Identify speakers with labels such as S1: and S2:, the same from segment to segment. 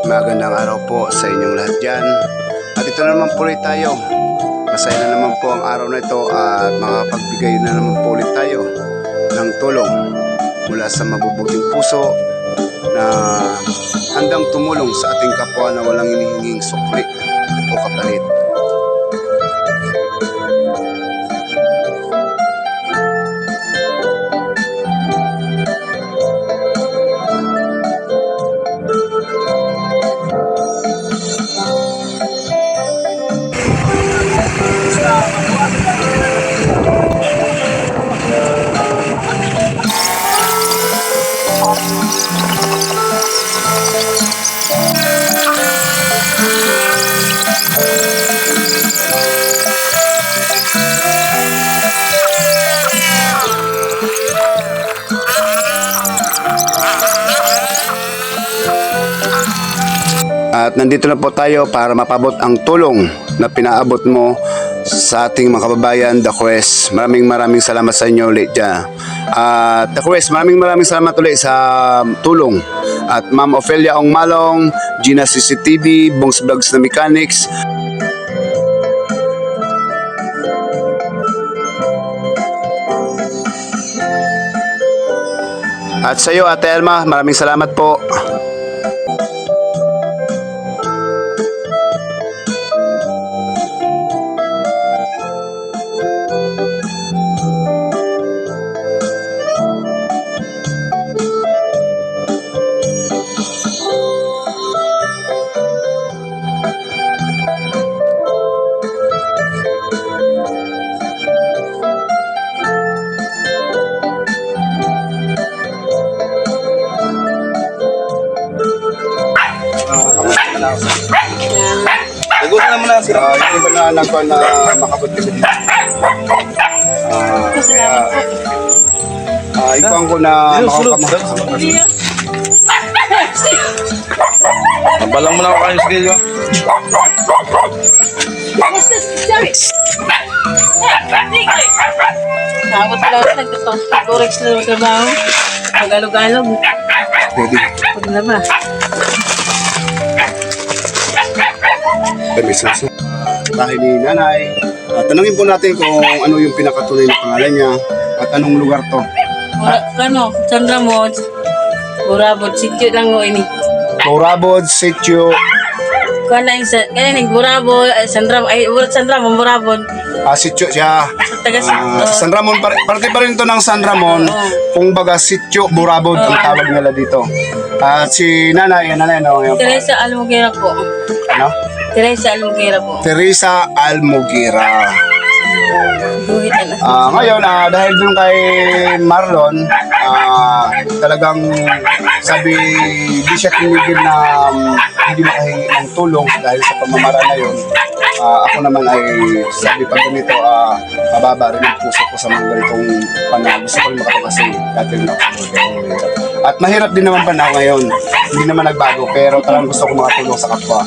S1: Magandang araw po sa inyong lahat dyan. At ito na naman po ulit tayo. Masaya na naman po ang araw na ito at makapagbigay na naman po ulit tayo ng tulong mula sa mabubuting puso na handang tumulong sa ating kapwa na walang hinihinging sukli o kapalit. At nandito na po tayo para mapabot ang tulong na pinaabot mo sa ating mga kababayan, The Quest. Maraming salamat sa inyo ulit dyan. At The Quest, maraming salamat ulit sa tulong. At Ma'am Ofelia Ong Malong, Gina CCTV, Bongs Vlogs na Mechanics. At sa iyo, Ate Elma, maraming salamat po.
S2: Nagusto naman na sila.
S1: Yung iba na anak ko na makabot kami dito. Ipang ko na makakamahal.
S2: Mabalang mo na ako kayo. Sige,
S3: Nakabot sila ako nagtutong-turex na magtrabaho. Mag-alog-alog.
S1: Pwede.
S3: Pag na ba?
S1: Permisos. Bahay ni nanay. Tanungin po natin kung ano yung pinakatunay na pangalan niya at anong lugar to.
S3: Kano? Sandra mo? Burabot. Sityo lang mo ini.
S1: Burabod, Sitio,
S3: Kano yung Burabot. Sandra mo. Burabot.
S1: Sitio siya.
S3: Taga
S1: Sa San Ramon, parte pa rin ito ng San Ramon. Kung baga Sitio, Burabod ang tawag nila dito. At si nanay, no? Yan po.
S3: Teresa Almuguera po.
S1: Ano?
S3: Teresa Almuguera po.
S1: Teresa Almuguera.
S3: Buhit na.
S1: Ngayon, dahil dun kay Marlon, talagang sabi, di siya tinigil na hindi makahingi ng tulong dahil sa pamamaraan na yun. Ako naman ay sabi pag ganito, mababa rin ang puso ko sa mga ganitong panahon. Gusto ko rin makapagkasi dati rin ako. At mahirap din naman panahon ngayon. Hindi naman nagbago pero talagang gusto ko makatulong sa kapwa.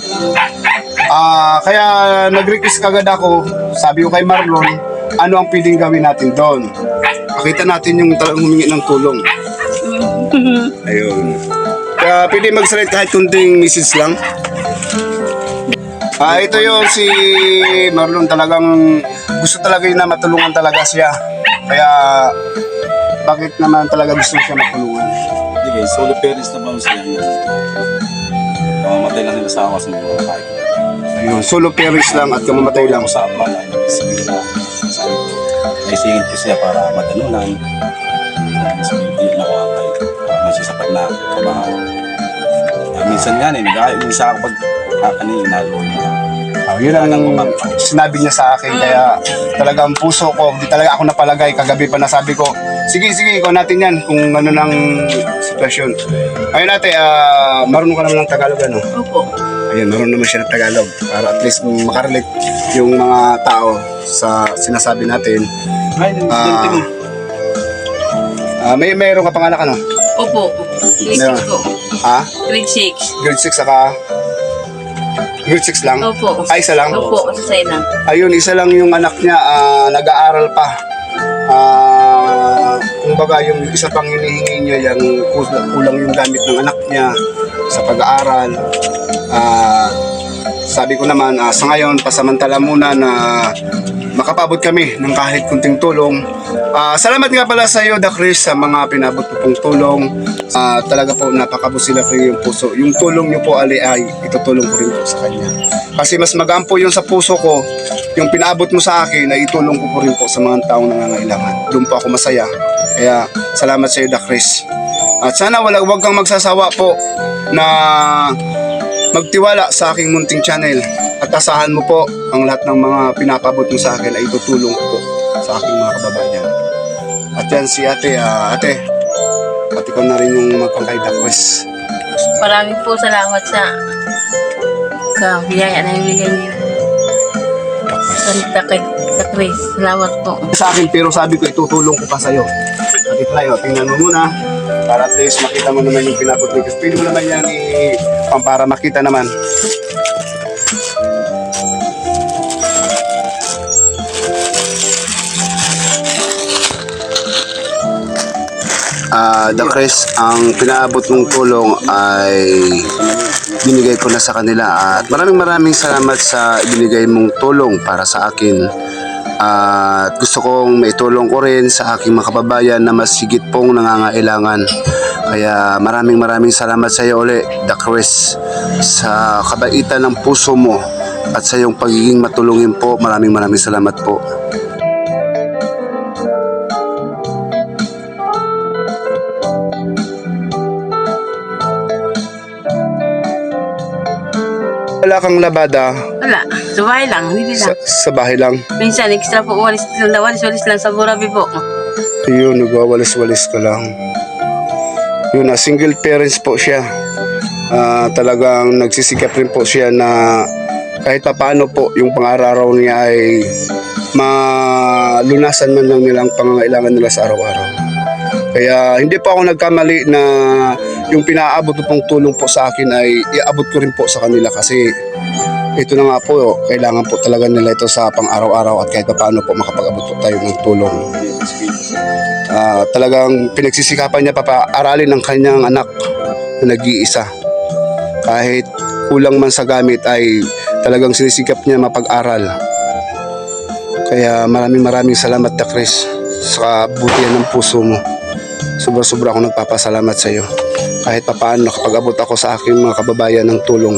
S1: Kaya nag-request kagad ako, sabi ko kay Marlon, ano ang pwedeng gawin natin doon? Makita natin yung talagang humingi ng tulong. Ayun. Kaya pwede mag-select kahit kunting message lang. Ito yun si Marlon, talagang gusto talaga yun na matulungan talaga siya. Kaya bakit naman talaga gusto siya matulungan?
S2: Hindi guys, solo parents naman siya. Kamamatay lang yung asawa sa mga kain.
S1: Ayun, solo parents lang at kamamatay lang.
S2: Sa ama na naisingin ko siya para madalunan. So, hindi na ako may sasapat na trabaho. Minsan nga isa ako pag inalo niya.
S1: Yun ang sinabi niya sa akin, kaya talagang puso ko, di talaga ako napalagay. Kagabi pa nasabi ko, sige, ikaw natin yan kung ano ng sitwasyon. Ayun ate, marunong ka naman ng Tagalog, ano?
S3: Opo.
S1: Ayun, marunong naman siya ng Tagalog para at least makarelate yung mga tao sa sinasabi natin. Mayroon ka pangalan, ano?
S3: Opo. Grade 6 po. Grade 6.
S1: Grade 6 saka grade 6 lang?
S3: Opo.
S1: Isa lang?
S3: Opo, sa lang.
S1: Ayun, isa lang yung anak niya, nag-aaral pa. Kumbaga yung isa pang hinihingi niya, yung kulang yung gamit ng anak niya sa pag-aaral. Sabi ko naman, sa ngayon, pasamantala muna na makapabot kami ng kahit kunting tulong. Salamat nga pala sa iyo, Chris, sa mga pinabot mo pong tulong. Talaga po, napakabusilak rin yung puso. Yung tulong niyo po, Ali, ay itutulong ko rin po sa kanya. Kasi mas magampo yun sa puso ko, yung pinabot mo sa akin, ay itulong ko po rin po sa mga taong nangangailangan. Doon po ako masaya. Kaya, salamat sa iyo, Chris. At sana wag kang magsasawa po na magtiwala sa aking munting channel at asahan mo po ang lahat ng mga pinapabot mo sa akin ay tutulong ko po sa aking mga kababayan. At yan si ate, ate, pati ko na rin yung magpangkayda quest.
S3: Maraming po salamat sa kabiyaya na ibigay niyo. Sa Chris, salamat po.
S1: Sa akin, pero sabi ko itutulong ko pa sa'yo. Ate Clay, tingnan mo muna para at least makita mo naman yung pinabot mo. Kasi pwede mo naman yan para makita naman. Chris, ang pinaabot mong tulong ay binigay ko na sa kanila at maraming salamat sa ibinigay mong tulong para sa akin. At gusto kong maitulong ko rin sa aking mga kababayan na mas higit pong nangangailangan. Kaya maraming salamat sa iyo ulit, Chris, sa kabaitan ng puso mo at sa iyong pagiging matulungin po. Maraming salamat po. Wala kang labada
S3: Wala, sa bahay lang, hindi lang.
S1: sa bahay lang.
S3: Minsan, extra po, walis lang sa Burabi po.
S1: Yun, nagwawalis-walis ka lang. Yun, single parents po siya. Talagang nagsisikap rin po siya na kahit paano po yung pang-araw niya ay malunasan man lang nilang pangangailangan nila sa araw-araw. Kaya hindi po ako nagkamali na yung pinaabot pong tulong po sa akin ay iabot ko rin po sa kanila kasi ito na nga po, kailangan po talaga nila ito sa pang-araw-araw at kahit paano po makapag-abot po tayo ng tulong. Talagang pinagsisikapan niya papaaralin ng kanyang anak na nag-iisa. Kahit kulang man sa gamit ay talagang sinisikap niya mapag-aral. Kaya maraming salamat, Chris, sa kabutihan ng puso mo. Sobra ako nagpapasalamat sa iyo. Kahit papaano nakapag-abot ako sa aking mga kababayan ng tulong.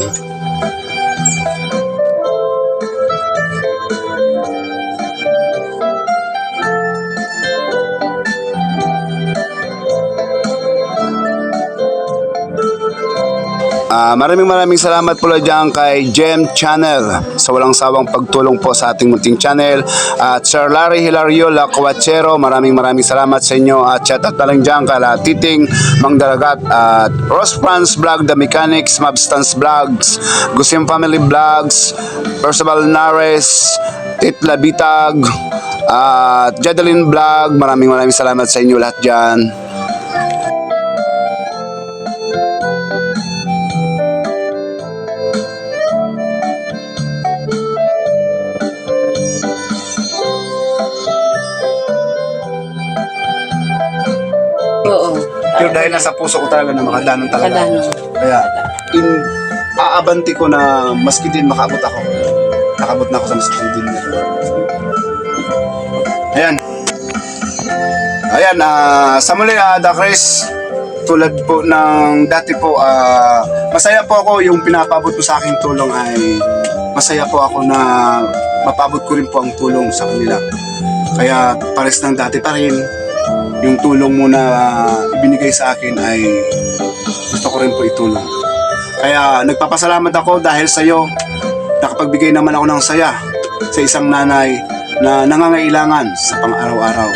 S1: Maraming salamat po dyan kay Gem Channel sa walang sawang pagtulong po sa ating munting channel. At Sir Larry Hilario Lacuachero, maraming salamat sa inyo. At shout out na lang dyan kay Titing Mangdaragat at Ross Franz Vlog, The Mechanics, Mabstance Vlogs, Gusim Family Vlogs, Percival Nares, Titla Bitag, at Jadeline Vlog. Maraming salamat sa inyo lahat dyan.
S3: Oo.
S1: Pero dahil nasa puso ko talaga na makadanon talaga.
S3: Makadanon.
S1: Kaya aabanti ko na maski din makabot ako. Nakabot na ako sa maski din. Ayan, sa muli, Chris, tulad po ng dati po, masaya po ako yung pinapabot ko sa aking tulong ay masaya po ako na mapabot ko rin po ang tulong sa kanila. Kaya pares ng dati pa rin, yung tulong mo na ibinigay sa akin ay gusto ko rin po itulong. Kaya nagpapasalamat ako dahil sa iyo nakapagbigay naman ako ng saya sa isang nanay na nangangailangan sa pang-araw-araw.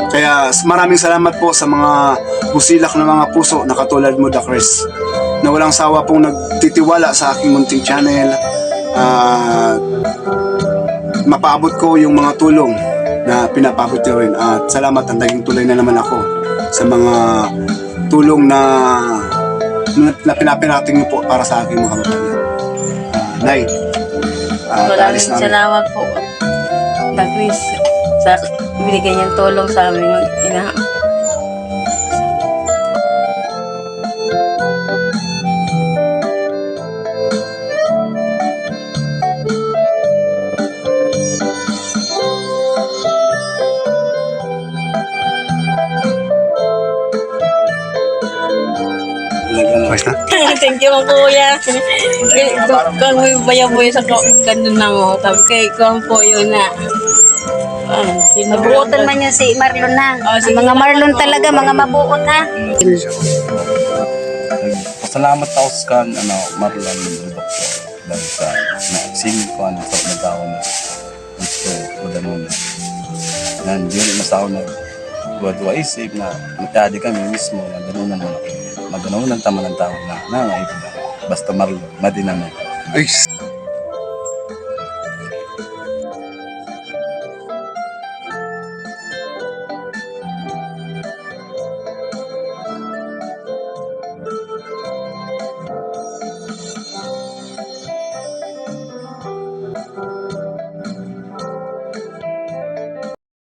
S1: Kaya maraming salamat po sa mga busilak na mga puso na katulad mo, Chris, na walang sawa pong nagtitiwala sa aking munting channel. Mapaabot ko yung mga tulong na pinapabot niyo rin. At salamat, ang naging tulay na naman ako sa mga tulong na pinapirating niyo po para sa aking mga kababayan. Nay,
S3: Maraming salamat po, Chris, sa binigay niyang tulong sa amin ng ina. Thank you mga kuya. Kung may bayaw-bayaw sa ganun na mo. Sabi kay kung po yun na.
S4: Mabuotan man yun si Marlon na. Ang mga Marlon talaga, mga mabuot ha.
S2: Pasalamat ako sa Marlon Doktor dahil sa nagsingin ko sa nagkaon na gusto ko ganun. Yan, di rin masaw na duwa-duwa isip na matiyadi kami mismo na ganunan mo na. Maganunan tama ng tao na nangaip na. Basta Marlon, madinaman.
S1: Ay,